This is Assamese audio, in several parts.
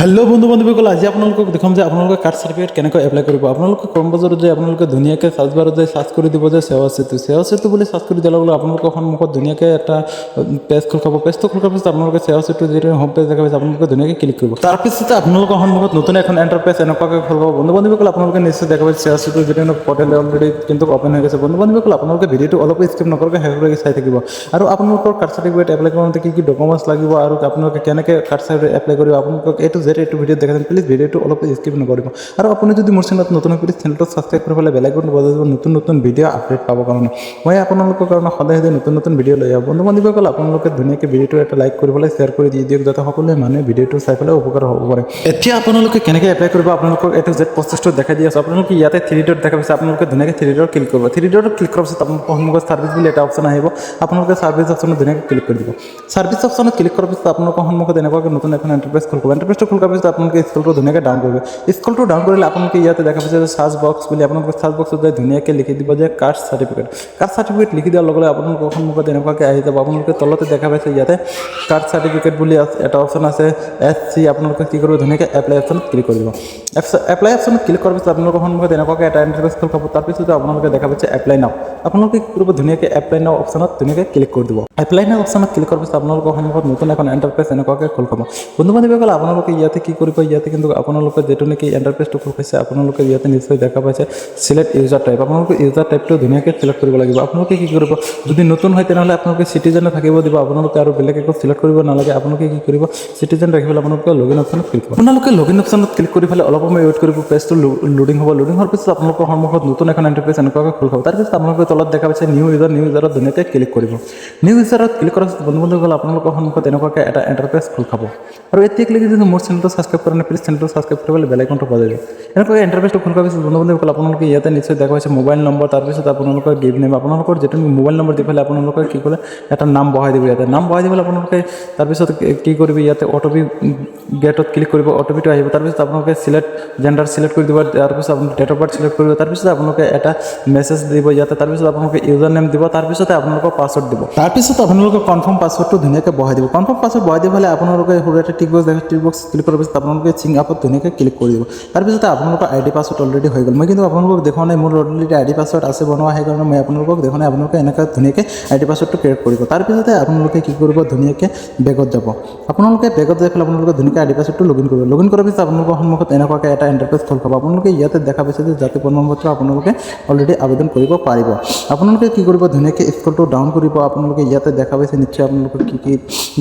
হেল্ল' বন্ধু বান্ধৱীসকল, আজি আপোনালোকক দেখাম যে আপোনালোকে কাষ্ট চাৰ্টিফিকেট কেনেকৈ এপ্লাই কৰিব। আপোনালোকে কৰ্মবজাৰত যে আপোনালোকে ধুনীয়াকৈ চাৰ্চ বাৰত যে চাৰ্চ কৰি দিব যে সেৱা সেতু বুলি চাৰ্চ কৰি দিয়াৰ লগে লগে আপোনালোকৰ সন্মুখত ধুনীয়াকৈ এটা পেজ খোল খাব। পেজটো খোল খোৱাৰ পিছত আপোনালোকে সেৱা সেতু যিটো হোম পেজ দেখা পাইছে আপোনালোকে ধুনীয়াকৈ ক্লিক কৰিব। তাৰপিছতে আপোনালোকৰ সন্মুখত নতুন এখন এণ্টাৰপ্ৰাইজ এনেকুৱাকৈ খোল খাব। বন্ধু বান্ধৱীসকল, আপোনালোকে নিশ্চয় দেখা পাইছে সেৱা সেতু যিটো পৰ্টেল অলৰেডি কিন্তু অপেন হৈ গৈছে। বন্ধু বান্ধৱীসকল, আপোনালোকে ভিডিঅ'টো অলপ স্কিপ নকৰাকৈ শেষলৈকে চাই থাকিব আৰু আপোনালোকৰ কাষ্ট চাৰ্টিফিকেট এপ্লাই কৰোঁতে কি ডকুমেণ্টছ লাগিব আৰু আপোনালোকে কেনেকৈ কাষ্ট চাৰ্টিফিকেট এপ্লাই কৰিব আপোনালোকক এইটো ভিডিঅ'ত দেখাই প্লিজ ভিডিঅ'টো অলপ স্কিপ নকৰিব। আৰু আপুনি যদি মোৰ চেনেলত নতুন হৈ চেনেলটো ছাবস্ক্ৰাইব কৰি পেলাই বেলাইকনটো বজাই দিব নতুন ভিডিঅ' আপডেট পাবৰ কাৰণে। মই আপোনালোকৰ কাৰণে সদায় নতুন ভিডিঅ' লৈ আহোঁ। বন্ধু বান্ধৱীসকল, আপোনালোকে ধুনীয়াকৈ ভিডিঅ'টো এটা লাইক কৰি পেলাই শ্বেয়াৰ কৰি দি দিয়ক যাতে সকলোৱে মানুহে ভিডিঅ'টো চাই পেলাই উপকাৰ হ'ব পাৰে। এতিয়া আপোনালোকে কেনেকৈ এপ্লাই কৰিব আপোনালোকক এইটো প্ৰচেছটো দেখাই দি আছোঁ। আপোনালোকে ইয়াতে 3 ডট দেখা পাইছে, আপোনালোকে ধুনীয়াকৈ 3 ডট ক্লিক কৰিব। 3 ডট ক্লিক কৰাৰ পিছত আপোনালোকৰ সন্মুখত ছাৰ্ভিচ বুলি এটা অপশ্যন আহিব। আপোনালোকে ছাৰ্ভিচ অপশ্যনত ধুনীয়াকৈ ক্লিক কৰি দিব। ছাৰ্ভিচ অপশ্যনত ক্লিক কৰাৰ পিছত আপোনালোকৰ সন্মুখত এনেকুৱাকৈ নতুন এখন এণ্টাৰপ্ৰাইজ খোল খাব। এণ্টাৰপ্ৰাইজটো খোল খোৱাৰ পিছত আপোনালোকে স্কুলটো ধুনীয়াকৈ ডাউন কৰিব। স্কুলটো ডাউন কৰিলে আপোনালোকে ইয়াতে দেখা পাইছে যে সাৰ্চ বক্স বুলি আপোনালোকে সাৰ্চ বক্সত যাই ধুনীয়াকৈ লিখি দিব যে কাষ্ট চাৰ্টিফিকেট। কাষ্ট চাৰ্টিফিকেট লিখি দিয়াৰ লগে লগে আপোনালোকৰ সন্মুখত এনেকুৱাকৈ আহি যাব। আপোনালোকে তলতে দেখা পাইছে ইয়াতে কাষ্ট চাৰ্টিফিকেট বুলি এটা অপশ্যন আছে SC। আপোনালোকে কি কৰিব ধুনীয়াকৈ এপ্লাই অপশ্যনত ক্লিক কৰিব। এপ্লাই অপশ্যনত ক্লিক কৰাৰ পিছত আপোনালোকৰ সন্মুখত এনেকুৱাকৈ এটা ইণ্টাৰফেচ খোল খাব। তাৰপিছত আপোনালোকে দেখা পাইছে এপ্লাই নাও। আপোনালোকে কি কৰিব ধুনীয়াকৈ এপ্লাই নাও অপশ্যনত ধুনীয়াকৈ ক্লিক কৰি দিব। এপ্লাই নাও অপশ্যনত ক্লিক কৰাৰ পিছত আপোনালোকৰ সন্মুখত নতুন এখন এণ্টাৰপ্ৰাইজ এনেকুৱাকৈ খোল খাব। বন্ধু বান্ধৱীসকল, আপোনালোকে ইয়াতে কি কৰিব ইয়াতে কিন্তু আপোনালোকে যিটো নেকি এণ্টাৰপ্ৰাইজটো খোল খাইছে আপোনালোকে ইয়াতে নিশ্চয় দেখা পাইছে চিলেক্ট ইউজাৰ টাইপ। আপোনালোকে ইউজাৰ টাইপটো ধুনীয়াকৈ চিলেক্ট কৰিব লাগিব। আপোনালোকে কি কৰিব যদি নতুন হয় তেনেহ'লে আপোনালোকে চিটিজেনে থাকিব দিব। আপোনালোকে আৰু বেলেগ একো চিলেক্ট কৰিব নালাগে। আপোনালোকে কি কৰিব চিটিজেন ৰাখি পেলাই আপোনালোকে লগইন অপশ্যনত ক্লিক কৰিব। আপোনালোকে লগইন অপশ্যনত ক্লিক কৰি পেলাই অলপ সময় ৱেইট কৰিব। পেজটো লোডিং হ'ব। লোডিং হোৱাৰ পিছত আপোনালোকৰ সন্মুখত নতুন এখন এণ্টাৰপ্ৰাইজ এনেকুৱাকৈ খোল খাব। তাৰপিছত আপোনালোকে তলত দেখা পাইছে নিউ ইউজাৰত ধুনীয়াকৈ ক্লিক কৰিব। নিউ ইউজাৰত ক্লিক কৰাৰ পিছত বন্ধু বান্ধৱীসকল, আপোনালোকৰ সন্মুখত এনেকুৱাকৈ এটা এণ্টাৰপ্ৰাইজ খোল খাব। আৰু এতিয়ালৈকে যদি মোৰ চেনেলটো ছাবস্ক্ৰাইব কৰা নাই প্লিজ চেনেলটো ছাবস্ক্ৰাইব কৰি পেলাই বেলাইকনটো বজাই দিয়ক। এনেকুৱাকৈ এণ্টাৰপ্ৰাইজটো খোল খোৱাৰ পিছত বন্ধু বান্ধৱীসকল, আপোনালোকে ইয়াতে নিশ্চয় দেখা পাইছে মোবাইল নম্বৰ। তাৰপিছত আপোনালোকৰ গিভ নেম আপোনালোকৰ যিটো মোবাইল নম্বৰ দি পেলাই আপোনালোকে কি কৰে এটা নাম বহাই দিব। ইয়াতে নাম বহাই দি পেলাই আপোনালোকে তাৰপিছত কি কৰিব ইয়াতে অ'টিপি গেটত ক্লিক কৰিব। অ'টিপিটো আহিব। তাৰপিছত আপোনালোকে জেণ্ডাৰ চিলেক্ট কৰি দিব। তাৰপিছত আপুনি ডেট অফ বাৰ্থ চিলেক্ট কৰিব। তাৰপিছত আপোনালোকে এটা মেছেজ দিব ইয়াতে। তাৰপিছত আপোনালোকে ইউজাৰ নেম দিব। তাৰপিছতে আপোনালোকৰ পাছৱৰ্ড দিব। তাৰপিছত আপোনালোকে কনফাৰ্ম পাছৱৰ্ডটো ধুনীয়াকৈ বহাই দিব। কনফাৰ্ম পাছৱৰ্ড বহাই দি পেলাই আপোনালোকে সৰু এটা টিক বক্স ক্লিক কৰাৰ পিছত আপোনালোকে চিং আপত ধুনীয়াকৈ ক্লিক কৰি দিব। তাৰপিছতে আপোনালোকৰ ID পাছৱৰ্ড অলৰেডি হৈ গ'ল। মই কিন্তু আপোনালোকক দেখুওৱা নাই, মোৰ অলৰেডি ID পাছৱৰ্ড আছে বনোৱা। সেইকাৰণে মই আপোনালোকক দেখুওৱা নাই। আপোনালোকে এনেকৈ ধুনীয়াকৈ ID পাছৱৰ্ডটো ক্ৰিয়েট কৰিব। তাৰপিছতে আপোনালোকে কি কৰিব ধুনীয়াকৈ বেগত যাব। আপোনালোকে বেগত যাই পেলাই আপোনালোকে ধুনীয়াকৈ ID পাছৱৰ্ডটো লগইন কৰিব। লগইন কৰাৰ পিছত আপোনালোকৰ সন্মুখত এনেকুৱাকৈ এটা ইণ্টাৰফেচ খোল খাব। আপোনালোকে ইয়াতে দেখা পাইছে যে জাতীয় প্ৰমাণপত্ৰ আপোনালোকে অলৰেডি আবেদন কৰিব পাৰিব। আপোনালোকে কি কৰিব ধুনীয়াকৈ স্কুলটো ডাউন কৰিব। আপোনালোকে ইয়াতে দেখা পাইছে নিশ্চয় আপোনালোকে কি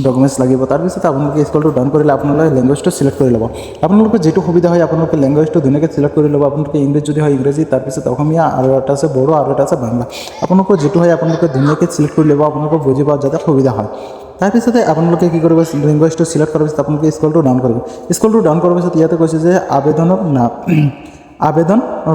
ডকুমেণ্টছ লাগিব। তাৰপিছত আপোনালোকে স্কুলটো ডাউন কৰিলে আপোনালোকে লেংগুৱেজটো চিলেক্ট কৰি ল'ব। আপোনালোকৰ যিটো সুবিধা হয় আপোনালোকে লেংগুৱেজটো ধুনীয়াকৈ চিলেক্ট কৰি ল'ব। আপোনালোকে ইংলিছ যদি হয় ইংৰাজী, তাৰপিছত অসমীয়া আৰু এটা আছে বড়ো আৰু এটা আছে বাংলা। আপোনালোকৰ যিটো হয় আপোনালোকে ধুনীয়াকৈ চিলেক্ট কৰি ল'ব। আপোনালোকক বুজি পোৱাত যাতে সুবিধা হয়। তাৰপিছতে আপোনালোকে কি কৰিব লেংগুৱেজটো চিলেক্ট কৰাৰ পিছত আপোনালোকে স্কুলটো ডাউন কৰিব। স্কুলটো ডাউন কৰাৰ পিছত ইয়াতে কৈছে যে আবেদনৰ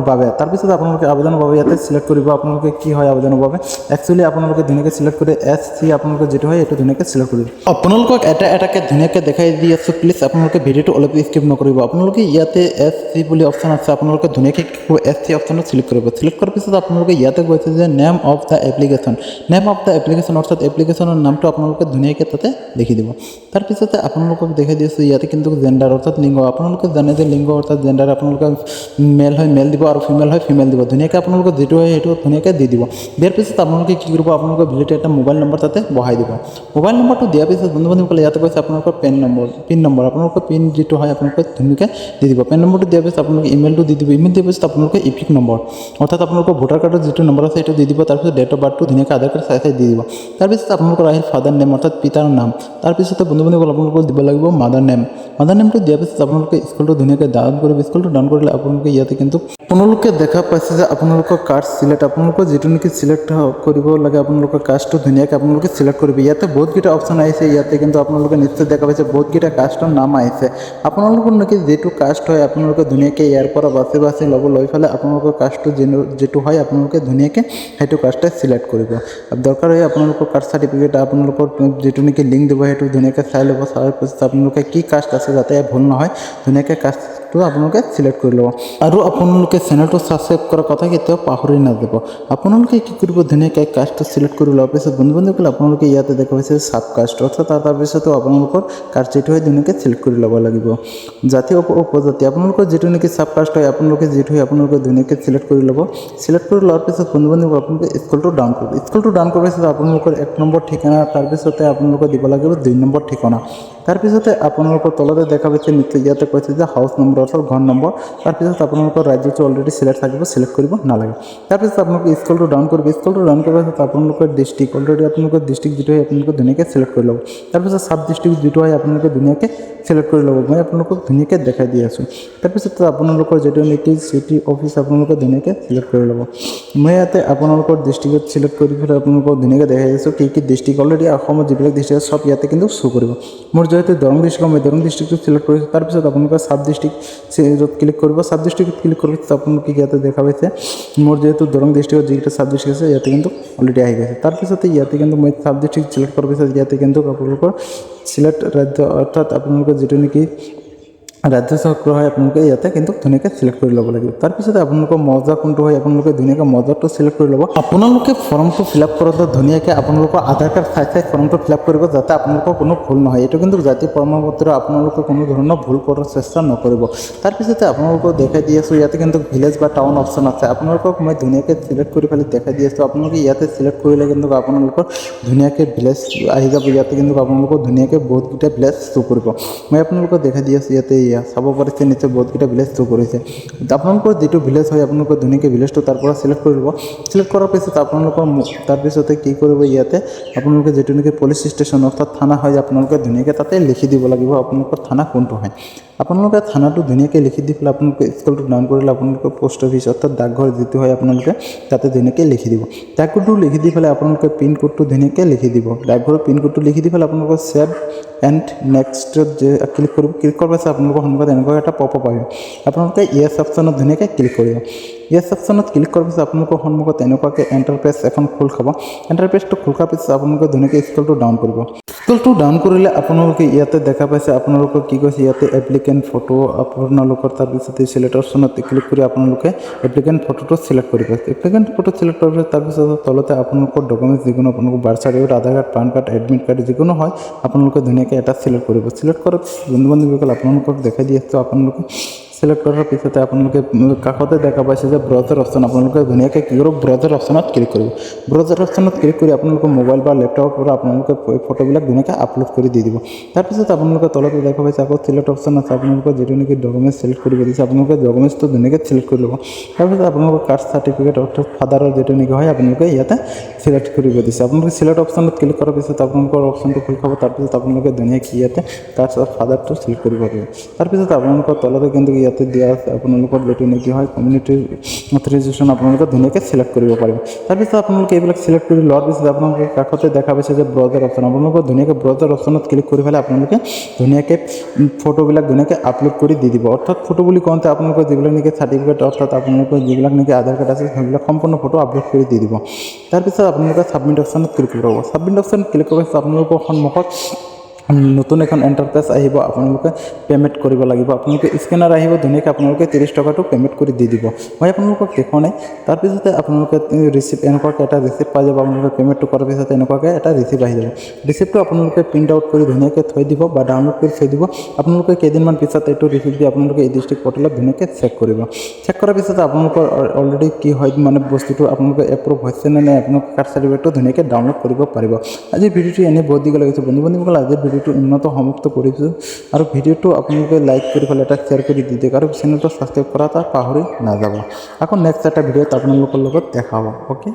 বাবে। তাৰপিছত আপোনালোকে আবেদনৰ বাবে ইয়াতে চিলেক্ট কৰিব। আপোনালোকে কি হয় আবেদনৰ বাবে একচুৱেলি আপোনালোকে ধুনীয়াকৈ চিলেক্ট কৰি SC আপোনালোকে যিটো হয় এইটো ধুনীয়াকৈ চিলেক্ট কৰিব। আপোনালোকক এটাকৈ ধুনীয়াকৈ দেখাই দি আছোঁ। প্লিজ আপোনালোকে ভিডিঅ'টো অলপ স্কিপ নকৰিব। আপোনালোকে ইয়াতে SC বুলি অপশ্যন আছে। আপোনালোকে ধুনীয়াকৈ SC অপশ্যনত চিলেক্ট কৰিব। চিলেক্ট কৰাৰ পিছত আপোনালোকে ইয়াতে কৈছে যে name of the application. Name of the application অৰ্থাৎ এপ্লিকেশ্যনৰ নামটো আপোনালোকে ধুনীয়াকৈ তাতে লিখি দিব। তাৰপিছতে আপোনালোকক দেখাই দি আছোঁ ইয়াতে কিন্তু জেণ্ডাৰ অৰ্থাৎ লিংগ। আপোনালোকে জানে যে লিংগ অৰ্থাৎ জেণ্ডাৰ আপোনালোকে মেল হয় মেল দিব আৰু ফিমেল হয় ফিমেল দিব। ধুনীয়াকৈ আপোনালোকে যিটো হয় সেইটো ধুনীয়াকৈ দি দিব। দিয়াৰ পিছত আপোনালোকে কি কৰিব আপোনালোকৰ ভিডিঅ'টো এটা মোবাইল নম্বৰ তাতে বহাই দিব। মোবাইল নম্বৰটো দিয়াৰ পিছত বন্ধু বান্ধৱীসকলে ইয়াতে কৈছে আপোনালোকৰ পিন নম্বৰ আপোনালোকৰ পিন যিটো হয় আপোনালোকে ধুনীয়াকৈ দি দিব। পেন নম্বৰটো দিয়াৰ পিছত আপোনালোকে ইমেইলটো দি দিব। ইমেইল দিয়াৰ পিছত আপোনালোকে ইপিক নম্বৰ অৰ্থাৎ আপোনালোকৰ ভোটাৰ কাৰ্ডৰ যিটো নম্বৰ আছে সেইটো দি দিব। তাৰপিছত ডেট অফ বাৰ্থটো ধুনীয়াকৈ আধাৰ কাৰ্ড চাই দি দিব। তাৰপিছত আপোনালোকৰ আহিল ফাদাৰ নেম অৰ্থাৎ পিতাৰ নাম। তাৰপিছতে বন্ধু বান্ধৱীসকল আপোনালোকক দিব লাগিব মাদাৰ নেম। মাদাৰ নেমটো দিয়াৰ পিছত আপোনালোকে স্কুলটো ধুনীয়াকৈ ডাউন কৰিব। স্কুলটো ডাউন কৰিলে আপোনালোকে ইয়াতে কিন্তু আপোনালোকে দেখা পাইছে যে আপোনালোকৰ কাষ্ট চিলেক্ট আপোনালোকৰ যিটো নেকি চিলেক্ট কৰিব লাগে আপোনালোকৰ কাষ্টটো ধুনীয়াকৈ আপোনালোকে চিলেক্ট কৰিব। ইয়াতে বহুতকেইটা অপশ্যন আহিছে। ইয়াতে কিন্তু আপোনালোকে নিশ্চয় দেখা পাইছে বহুতকেইটা কাষ্টৰ নাম আহিছে। আপোনালোকৰ নেকি যিটো কাষ্ট হয় আপোনালোকে ধুনীয়াকৈ ইয়াৰ পৰা বাছি ল'ব। লৈ পেলাই আপোনালোকৰ কাষ্টটো যিটো হয় আপোনালোকে ধুনীয়াকৈ সেইটো কাষ্টে চিলেক্ট কৰিব। দৰকাৰ হয় আপোনালোকৰ কাষ্ট চাৰ্টিফিকেট আপোনালোকৰ যিটো নেকি লিংক দিব সেইটো ধুনীয়াকৈ চাই ল'ব। চোৱাৰ পিছত আপোনালোকে কি কাষ্ট আছে যাতে ভুল নহয় ধুনীয়াকৈ কাষ্টটো কাষ্টটো আপোনালোকে চিলেক্ট কৰি ল'ব আৰু আপোনালোকে চেনেলটো ছাবস্ক্ৰাইব কৰাৰ কথা কেতিয়াও পাহৰি নাযাব। আপোনালোকে কি কৰিব, ধুনীয়াকৈ কাষ্টটো চিলেক্ট কৰি লোৱাৰ পিছত বন্ধুসকল আপোনালোকে ইয়াতে দেখা পাইছে সাব কাষ্ট, অৰ্থাৎ তাৰপিছতো আপোনালোকৰ কাষ্ট যিটো হয় ধুনীয়াকৈ চিলেক্ট কৰি ল'ব লাগিব। জাতি উপজাতি আপোনালোকৰ যিটো নেকি সাব কাষ্ট হয় আপোনালোকে যিটো হয় আপোনালোকে ধুনীয়াকৈ চিলেক্ট কৰি ল'ব। চিলেক্ট কৰি লোৱাৰ পিছত বন্ধুসকল আপোনালোকে স্কুলটো ডাউন কৰিব। স্কুলটো ডাউন কৰাৰ পিছত আপোনালোকৰ 1 নম্বৰ ঠিকনা, তাৰপিছতে আপোনালোকে দিব লাগিব 2 নম্বৰ ঠিকনা। তাৰপিছতে আপোনালোকৰ তলতে দেখা পাইছে নিশ্চয় ইয়াতে কৈছে যে হাউচ নম্বৰ অৰ্থাৎ ঘৰ নম্বৰ। তাৰপিছত আপোনালোকৰ ৰাজ্যটো অলৰেডি চিলেক্ট থাকিব, চিলেক্ট কৰিব নালাগে। তাৰপিছত আপোনালোকে স্কুলটো ডাউন কৰিব। স্কুলটো ডাউন কৰাৰ পিছত আপোনালোকৰ ডিষ্ট্ৰিক্ট, অলৰেডি আপোনালোকৰ ডিষ্ট্ৰিক্ট যিটো হয় আপোনালোকে ধুনীয়াকৈ চিলেক্ট কৰি ল'ব। তাৰপিছত সাব ডিষ্ট্ৰিক্ট যিটো হয় আপোনালোকে ধুনীয়াকৈ চিলেক্ট কৰি ল'ব। মই আপোনালোকক ধুনীয়াকৈ দেখাই দি আছোঁ। তাৰপিছত আপোনালোকৰ যিটো নেকি চিটি অফিচ আপোনালোকে ধুনীয়াকৈ চিলেক্ট কৰি ল'ব। মই ইয়াতে আপোনালোকৰ ডিষ্ট্ৰিক্টত চিলেক্ট কৰি পেলাই আপোনালোকক ধুনীয়াকৈ দেখাই দিছোঁ কি ডিষ্ট্ৰিক্ট, অলৰেডি অসমত যিবিলাক ডিষ্ট্ৰিক্ট সব ইয়াতে কিন্তু শ্ব' কৰিব। মোৰ যিহেতু দৰং ডিষ্ট্ৰিক্ট, মই দৰং ডিষ্ট্ৰিক্টটো চিলেক্ট কৰিছোঁ। তাৰপিছত আপোনালোকে সাব ডিষ্ট্ৰিক্ট ক্লিক কৰিব। সাব ডিষ্ট্ৰিক্টত ক্লিক কৰাৰ পিছত আপোনালোকে ইয়াতে দেখা পাইছে মোৰ যিহেতু দৰং ডিষ্ট্ৰিক্টত যিকেইটা সাব ডিষ্ট্ৰিক্ট আছে ইয়াতে কিন্তু অলৰেডি আহি গৈছে। তাৰপিছতে ইয়াতে কিন্তু মই সাব ডিষ্ট্ৰিক্ট চিলেক্ট কৰাৰ পিছত ইয়াতে কিন্তু আপোনালোকৰ চিলেক্ট ৰাজ্য, অৰ্থাৎ আপোনালোকৰ যিটো নেকি ৰাজ্য চক্ৰ হয় আপোনালোকে ইয়াতে কিন্তু ধুনীয়াকৈ চিলেক্ট কৰি ল'ব লাগিব। তাৰপিছতে আপোনালোকৰ মৌজা কোনটো হয় আপোনালোকে ধুনীয়াকৈ মৌজাটো চিলেক্ট কৰি ল'ব। আপোনালোকে ফৰ্মটো ফিল আপ কৰোঁতে ধুনীয়াকৈ আপোনালোকৰ আধাৰ কাৰ্ড চাই ফৰ্মটো ফিল আপ কৰিব, যাতে আপোনালোকৰ কোনো ভুল নহয়। এইটো কিন্তু জাতি প্ৰমাণপত্ৰ আপোনালোকে কোনো ধৰণৰ ভুল কৰাৰ চেষ্টা নকৰিব। তাৰপিছতে আপোনালোকক দেখাই দি আছোঁ ইয়াতে কিন্তু ভিলেজ বা টাউন অপশ্যন আছে। আপোনালোকক মই ধুনীয়াকৈ চিলেক্ট কৰি পেলাই দেখাই দি আছোঁ। আপোনালোকে ইয়াতে চিলেক্ট কৰিলে কিন্তু আপোনালোকৰ ধুনীয়াকৈ ভিলেজ আহি যাব। ইয়াতে কিন্তু আপোনালোকৰ ধুনীয়াকৈ বহুতকেইটা ভিলেজ শ্ব' কৰিব। মই আপোনালোকক দেখাই দি আছোঁ ইয়াতে চাব পাৰিছে নিশ্চয় বহুতকেইটা ভিলেজ শ্ব' কৰিছে। আপোনালোকৰ যিটো ভিলেজ হয় আপোনালোকৰ ধুনীয়াকৈ ভিলেজটো তাৰ পৰা চিলেক্ট কৰি ল'ব। চিলেক্ট কৰাৰ পিছত আপোনালোকৰ তাৰপিছতে কি কৰিব, ইয়াতে আপোনালোকে যিটো নেকি পুলিচ ষ্টেচন অৰ্থাৎ থানা হয় আপোনালোকে ধুনীয়াকৈ তাতে লিখি দিব লাগিব আপোনালোকৰ থানা কোনটো হয়। আপোনালোকে থানাটো ধুনীয়াকৈ লিখি দি পেলাই আপোনালোকে স্কুলটো ডাউন কৰিলে আপোনালোকৰ পোষ্ট অফিচ অৰ্থাৎ ডাকঘৰ যিটো হয় আপোনালোকে তাতে ধুনীয়াকৈ লিখি দিব। ডাকঘৰটো লিখি দি পেলাই আপোনালোকে পিনক'ডটো ধুনীয়াকৈ লিখি দিব। ডাকঘৰৰ পিনক'ডটো লিখি দি পেলাই আপোনালোকৰ ছেভ এণ্ড নেক্সটত যে ক্লিক কৰিব। ক্লিক কৰাৰ পাছত আপোনালোকৰ সন্মুখত এনেকুৱা এটা পপ আপ আহিব। আপোনালোকে ইয়েছ অপশ্যনত ধুনীয়াকৈ ক্লিক কৰিব। ইয়েছ অপশ্যনত ক্লিক কৰাৰ পিছত আপোনালোকৰ সন্মুখত এনেকুৱাকৈ এণ্টাৰ পেজ এখন খোল খাব। এণ্টাৰ পেজটো খোল খোৱাৰ পিছত আপোনালোকে ধুনীয়াকৈ স্কুলটো ডাউন কৰিব। স্কুলটো ডাউন কৰিলে আপোনালোকে ইয়াতে দেখা পাইছে আপোনালোকৰ কি কৈছে ইয়াতে এপ্লিকেণ্ট ফটো আপোনালোকৰ তাৰপিছতে চিলেক্ট অপশ্যনত ক্লিক কৰি আপোনালোকে এপ্লিকেণ্ট ফটোটো চিলেক্ট কৰিব। এপ্লিকেণ্ট ফটো চিলেক্ট কৰাৰ পিছত তাৰপিছত তলতে আপোনালোকৰ ডকুমেণ্টছ যিকোনো আপোনালোকৰ birth certificate, Aadhaar card, PAN card, admit card যিকোনো হয় আপোনালোকে ধুনীয়াকৈ এটা চিলেক্ট কৰিব। চিলেক্ট কৰাৰ পিছত বন্ধুসকল আপোনালোকক দেখাই দি আছোঁ। আপোনালোকে চিলেক্ট কৰাৰ পিছতে আপোনালোকে কাষতে দেখা পাইছে যে ব্ৰাউজাৰ অপশ্যন, আপোনালোকে ধুনীয়াকৈ কি কৰিব ব্ৰাউজাৰ অপশ্যনত ক্লিক কৰিব। ব্ৰাউজাৰ অপশ্যনত ক্লিক কৰি আপোনালোকৰ মোবাইল বা লেপটপৰ পৰা আপোনালোকে ফটোবিলাক ধুনীয়াকৈ আপলোড কৰি দি দিব। তাৰপিছত আপোনালোকে তলতে দেখা পাইছে আকৌ চিলেক্ট অপশ্যন আছে। আপোনালোকৰ যিটো নেকি ডকুমেণ্টছ চিলেক্ট কৰিব দিছে আপোনালোকে ডকুমেণ্টছটো ধুনীয়াকৈ চিলেক্ট কৰি ল'ব। তাৰপিছত আপোনালোকৰ কাষ্ট চাৰ্টিফিকেট অৰ্থাৎ ফাদাৰৰ যিটো নেকি হয় আপোনালোকে ইয়াতে চিলেক্ট কৰিব দিছে। আপোনালোকে চিলেক্ট অপশ্যনত ক্লিক কৰাৰ পিছত আপোনালোকৰ অপশ্যনটো খুলি খাব। তাৰপিছত আপোনালোকে ধুনীয়াকৈ ইয়াতে কাষ্ট অফ ফাদাৰটো চিলেক্ট কৰিব পাৰিব। তাৰপিছত আপোনালোকৰ তলতে কিন্তু ইয়াতে দিয়া আছে আপোনালোকৰ যিটো নেকি হয় কমিউনিটিৰ অথৰাইজেশ্যন আপোনালোকে ধুনীয়াকৈ চিলেক্ট কৰিব পাৰিব। তাৰপিছত আপোনালোকে এইবিলাক চিলেক্ট কৰি লোৱাৰ পিছত আপোনালোকে কাষতে দেখা পাইছে যে ব্ৰাউজাৰ অপশ্যন, আপোনালোকে ধুনীয়াকৈ ব্ৰাউজাৰ অপশ্যনত ক্লিক কৰি পেলাই আপোনালোকে ধুনীয়াকৈ ফটোবিলাক ধুনীয়াকৈ আপলোড কৰি দি দিব। অৰ্থাৎ ফটো বুলি কওঁতে আপোনালোকৰ যিবিলাক নেকি চাৰ্টিফিকেট অৰ্থাৎ আপোনালোকৰ যিবিলাক নেকি আধাৰ কাৰ্ড আছে সেইবিলাক সম্পূৰ্ণ ফটো আপলোড কৰি দি দিব। তাৰপিছত আপোনালোকে ছাবমিট অপশ্যনত ক্লিক কৰিব। ছাবমিট অপশ্যনত ক্লিক কৰাৰ পিছত আপোনালোকৰ সন্মুখত নতুন এখন এণ্টাৰপ্ৰাইজ আহিব। আপোনালোকে পে'মেণ্ট কৰিব লাগিব। আপোনালোকে স্কেনাৰ আহিব, ধুনীয়াকৈ আপোনালোকে 30 টকাটো পে'মেণ্ট কৰি দি দিব। মই আপোনালোকক দেখুওৱা নাই। তাৰপিছতে আপোনালোকে ৰিচিপ্ট এনেকুৱাকৈ এটা ৰিচিপ্ট পাই যাব। আপোনালোকে পে'মেণ্টটো কৰাৰ পিছত এনেকুৱাকৈ এটা ৰিচিপ্ট আহি যাব। ৰিচিপ্টটো আপোনালোকে প্ৰিণ্ট আউট কৰি ধুনীয়াকৈ থৈ দিব বা ডাউনলোড কৰি থৈ দিব। আপোনালোকে কেইদিনমান পিছত এইটো ৰিচিপ্ট দি আপোনালোকে এই ডিষ্ট্ৰিক্ট পৰ্টেলত ধুনীয়াকৈ চেক কৰিব। চেক কৰাৰ পিছত আপোনালোকৰ অলৰেডি কি হয় মানে বস্তুটো আপোনালোকে এপ্ৰুভ হৈছে নে নাই আপোনালোকে কাষ্ট চাৰ্টিফিকেটটো ধুনীয়াকৈ ডাউনলোড কৰিব পাৰিব। আজিৰ ভিডিঅ'টো এনেই বহুত দীঘল লাগিছে বন্ধুসকল। আজিৰ ভিডিঅ'টো উন্নত সমাপ্ত কৰিছোঁ আৰু ভিডিঅ'টো আপোনালোকে লাইক কৰি পেলাই এটা শ্বেয়াৰ কৰি দি দিয়ক আৰু চেনেলটো ছাবস্ক্ৰাইব কৰা এটা পাহৰি নাযাব। আকৌ নেক্সট এটা ভিডিঅ'ত আপোনালোকৰ লগত দেখা হ'ব। অ'কে।